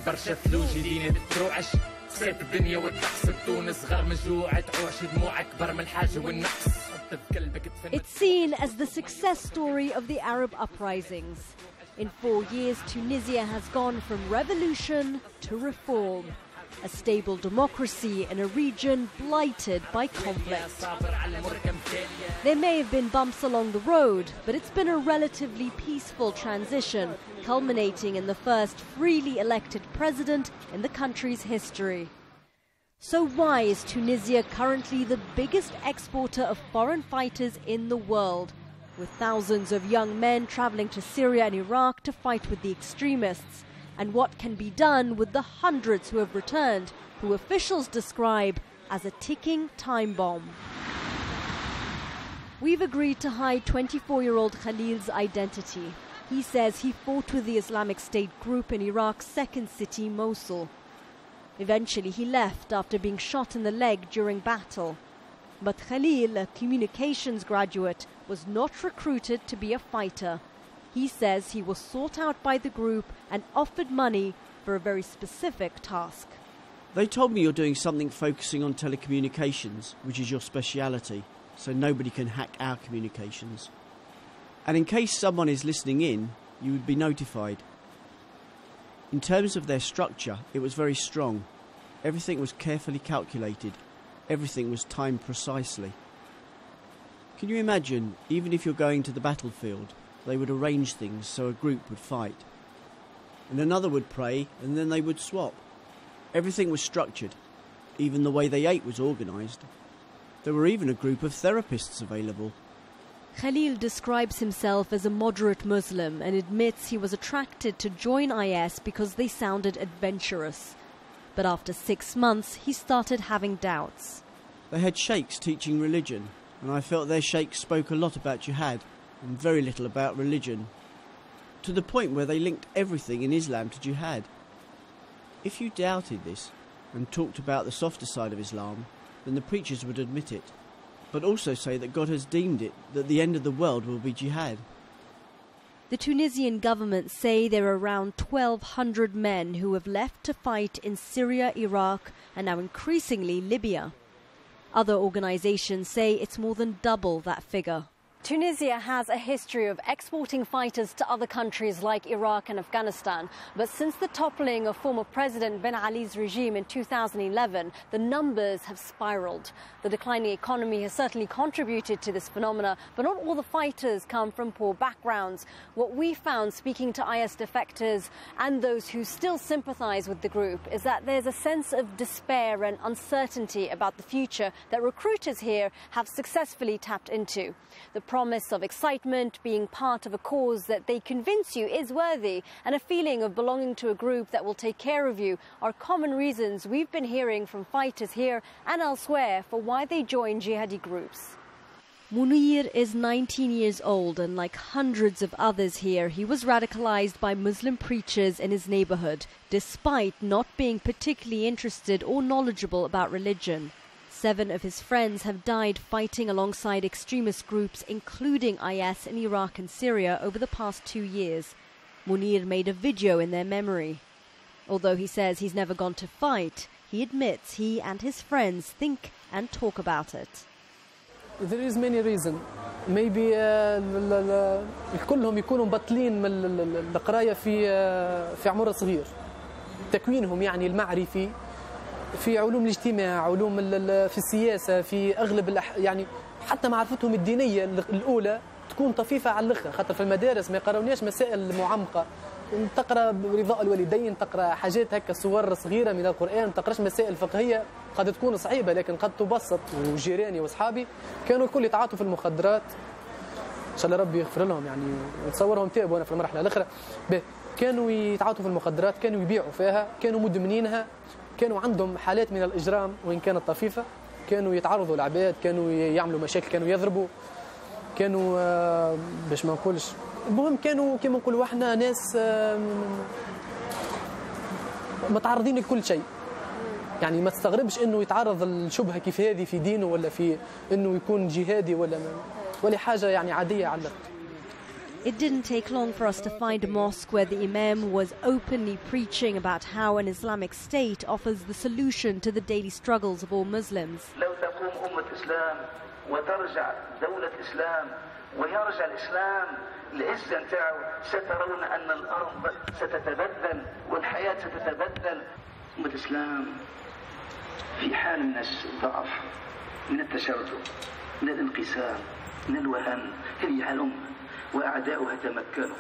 برشا فلوس جديد تروعش خسيت الدنيا وتحسب تونس غير مجوعة تعوش دموع أكبر من الحاجة والنقص. It's seen as the success story of the Arab uprisings. In 4 years, Tunisia has gone from revolution to reform, a stable democracy in a region blighted by conflict. There may have been bumps along the road, but it's been a relatively peaceful transition, culminating in the first freely elected president in the country's history. So why is Tunisia currently the biggest exporter of foreign fighters in the world, with thousands of young men traveling to Syria and Iraq to fight with the extremists? And what can be done with the hundreds who have returned, who officials describe as a ticking time bomb? We've agreed to hide 24-year-old Khalil's identity. He says he fought with the Islamic State group in Iraq's second city, Mosul. Eventually, he left after being shot in the leg during battle. But Khalil, a communications graduate, was not recruited to be a fighter. He says he was sought out by the group and offered money for a very specific task. They told me you're doing something focusing on telecommunications, which is your speciality, so nobody can hack our communications. And in case someone is listening in, you would be notified. In terms of their structure, it was very strong. Everything was carefully calculated. Everything was timed precisely. Can you imagine, even if you're going to the battlefield, they would arrange things so a group would fight, and another would pray, and then they would swap. Everything was structured. Even the way they ate was organised. There were even a group of therapists available. Khalil describes himself as a moderate Muslim and admits he was attracted to join IS because they sounded adventurous. But after 6 months, he started having doubts. They had sheikhs teaching religion, and I felt their sheikhs spoke a lot about jihad and very little about religion, to the point where they linked everything in Islam to jihad. If you doubted this and talked about the softer side of Islam, then the preachers would admit it, but also say that God has deemed it that the end of the world will be jihad. The Tunisian government say there are around 1,200 men who have left to fight in Syria, Iraq, and now increasingly Libya. Other organizations say it's more than double that figure. Tunisia has a history of exporting fighters to other countries like Iraq and Afghanistan. But since the toppling of former President Ben Ali's regime in 2011, the numbers have spiraled. The declining economy has certainly contributed to this phenomena, but not all the fighters come from poor backgrounds. What we found speaking to IS defectors and those who still sympathize with the group is that there's a sense of despair and uncertainty about the future that recruiters here have successfully tapped into. The promise of excitement, being part of a cause that they convince you is worthy, and a feeling of belonging to a group that will take care of you are common reasons we've been hearing from fighters here and elsewhere for why they join jihadi groups. Munir is 19 years old, and like hundreds of others here, he was radicalized by Muslim preachers in his neighborhood, despite not being particularly interested or knowledgeable about religion. 7 of his friends have died fighting alongside extremist groups, including IS in Iraq and Syria, over the past 2 years. Munir made a video in their memory. Although he says he's never gone to fight, he admits he and his friends think and talk about it. There is many reasons. Maybe كلهم يكونوا مبطلين من القراية في عمر صغير. تكوينهم يعني المعرفي في علوم الاجتماع، علوم في السياسة، في أغلب يعني حتى معرفتهم الدينية الأولى تكون طفيفة على الآخر، خاطر في المدارس ما يقراوناش مسائل معمقة. تقرأ برضاء الوالدين، تقرأ حاجات هكا صور صغيرة من القرآن، ما تقراش مسائل فقهية قد تكون صعيبة لكن قد تبسط. وجيراني وأصحابي كانوا الكل يتعاطوا في المخدرات، إن شاء الله ربي يغفر لهم يعني، نتصورهم تابوا أنا في المرحلة الأخرى. كانوا يتعاطوا في المخدرات، كانوا يبيعوا فيها، كانوا مدمنينها، كانوا عندهم حالات من الإجرام وإن كانت طفيفة، كانوا يتعرضوا للعباد، كانوا يعملوا مشاكل، كانوا يضربوا، كانوا باش ما نقولش، المهم كانوا كما نقولوا احنا ناس متعرضين لكل شيء. يعني ما تستغربش انه يتعرض للشبهه كيف هذه في دينه ولا في انه يكون جهادي ولا حاجه يعني عاديه على الأرض. It didn't take long for us to find a mosque where the imam was openly preaching about how an Islamic state offers the solution to the daily struggles of all Muslims. العزة نتاعو سترون أن الأرض ستتبدل والحياة ستتبدل. أمة الإسلام في حال من الضعف، من التشرذم، من الانقسام، من الوهن. هذه الأمة وأعداؤها تمكنوا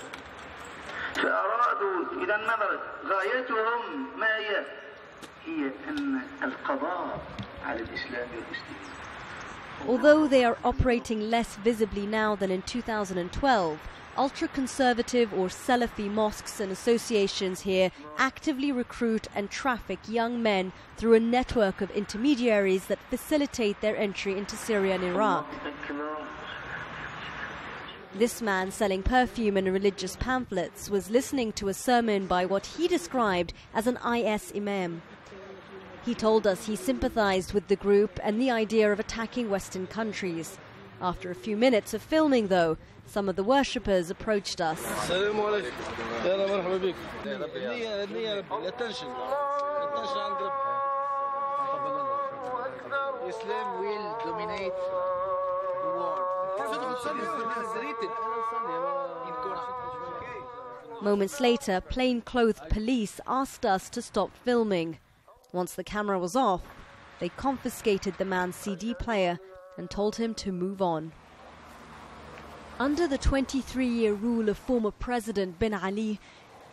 فأرادوا إذا نظرت غايتهم ما هي أن القضاء على الإسلام والمسلمين. Although they are operating less visibly now than in 2012, ultra-conservative or Salafi mosques and associations here actively recruit and traffic young men through a network of intermediaries that facilitate their entry into Syria and Iraq. This man selling perfume and religious pamphlets was listening to a sermon by what he described as an IS imam. He told us he sympathized with the group and the idea of attacking Western countries. After a few minutes of filming, though, some of the worshippers approached us. Islam will dominate the world. Moments later, plain-clothed police asked us to stop filming. Once the camera was off, they confiscated the man's CD player and told him to move on. Under the 23-year rule of former President Ben Ali,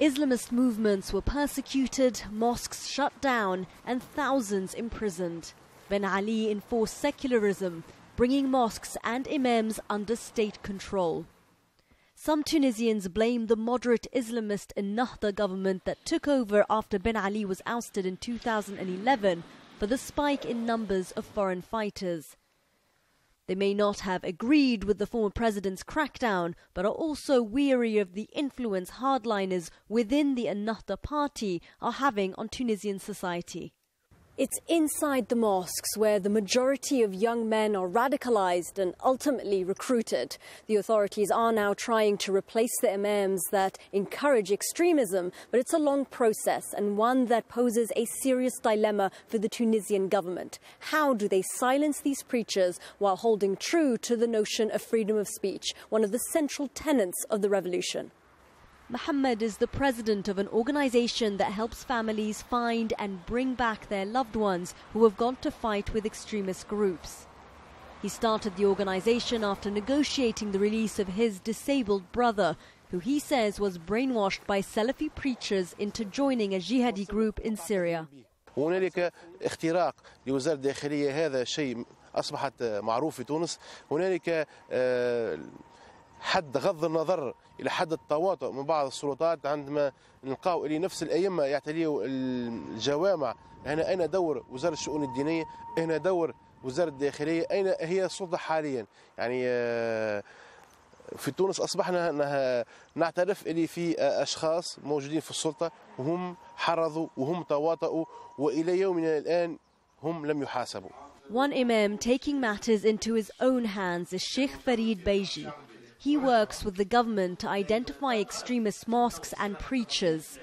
Islamist movements were persecuted, mosques shut down, and thousands imprisoned. Ben Ali enforced secularism, bringing mosques and imams under state control. Some Tunisians blame the moderate Islamist Ennahda government that took over after Ben Ali was ousted in 2011 for the spike in numbers of foreign fighters. They may not have agreed with the former president's crackdown, but are also weary of the influence hardliners within the Ennahda party are having on Tunisian society. It's inside the mosques where the majority of young men are radicalized and ultimately recruited. The authorities are now trying to replace the imams that encourage extremism, but it's a long process and one that poses a serious dilemma for the Tunisian government. How do they silence these preachers while holding true to the notion of freedom of speech, one of the central tenets of the revolution? Mohammed is the president of an organization that helps families find and bring back their loved ones who have gone to fight with extremist groups. He started the organization after negotiating the release of his disabled brother, who he says was brainwashed by Salafi preachers into joining a jihadi group in Syria. هنالك اختراق لوزارة الداخلية، هذا شيء أصبحت معروف في تونس. هنالك حد غض النظر إلى حد التواطؤ من بعض السلطات عندما نلقاو اللي نفس الأئمة يعتليوا الجوامع. هنا أين دور وزارة الشؤون الدينية؟ هنا دور وزارة الداخلية؟ أين هي السلطة حاليا؟ يعني في تونس أصبحنا نعترف اللي في أشخاص موجودين في السلطة وهم حرضوا وهم تواطؤوا وإلى يومنا الآن هم لم يحاسبوا. One imam taking matters into his own hands is Sheikh Farid Beji. He works with the government to identify extremist mosques and preachers.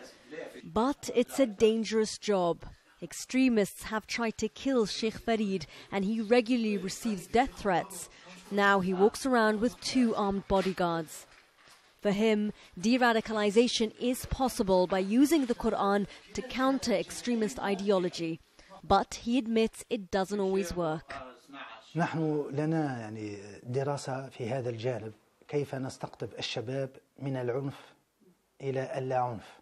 But it's a dangerous job. Extremists have tried to kill Sheikh Farid and he regularly receives death threats. Now he walks around with 2 armed bodyguards. For him, de-radicalization is possible by using the Quran to counter extremist ideology. But he admits it doesn't always work. نحن لنا يعني دراسة في هذا الجانب، كيف نستقطب الشباب من العنف إلى اللا عنف،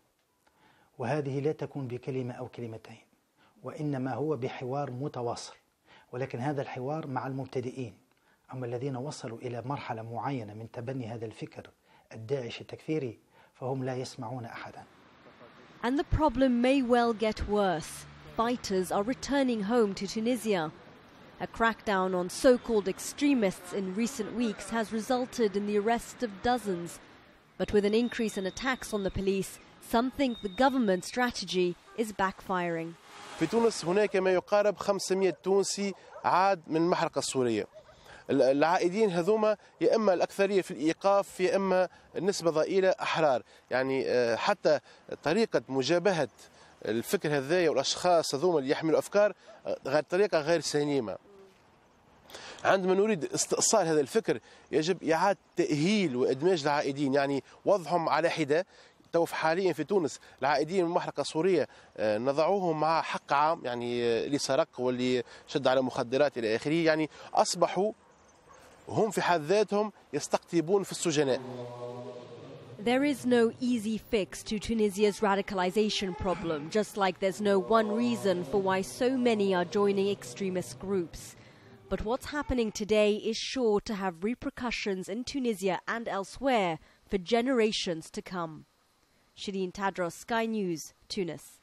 وهذه لا تكون بكلمة أو كلمتين، وإنما هو بحوار متواصل، ولكن هذا الحوار مع المبتدئين. أما الذين وصلوا إلى مرحلة معينة من تبني هذا الفكر الداعش التكفيري فهم لا يسمعون أحدا. And the problem may well get worse. Fighters are returning home to Tunisia. A crackdown on so-called extremists in recent weeks has resulted in the arrest of dozens. But with an increase in attacks on the police, some think the government strategy is backfiring. في تونس هناك ما يقارب 500 تونسي عاد من المحرقة السورية. العائدين هذوما يا إما الأكثرية في الإيقاف يا إما نسبة ضئيلة أحرار. يعني حتى طريقة مجابهة الفكر هذايا والأشخاص هذوما اللي يحملوا أفكار طريقة غير سليمة. عندما نريد استئصال هذا الفكر يجب إعادة تأهيل وإدماج العائدين، يعني وضعهم على حدة. تو حاليا في تونس العائدين من المحرقة السورية نضعوهم مع حق عام، يعني اللي سرق واللي شد على مخدرات إلى آخره، يعني أصبحوا هم في حد ذاتهم يستقطبون في السجناء. There is no easy fix to Tunisia's radicalization problem, just like there's no one reason for why so many are joining extremist groups. But what's happening today is sure to have repercussions in Tunisia and elsewhere for generations to come. Shireen Tadros, Sky News, Tunis.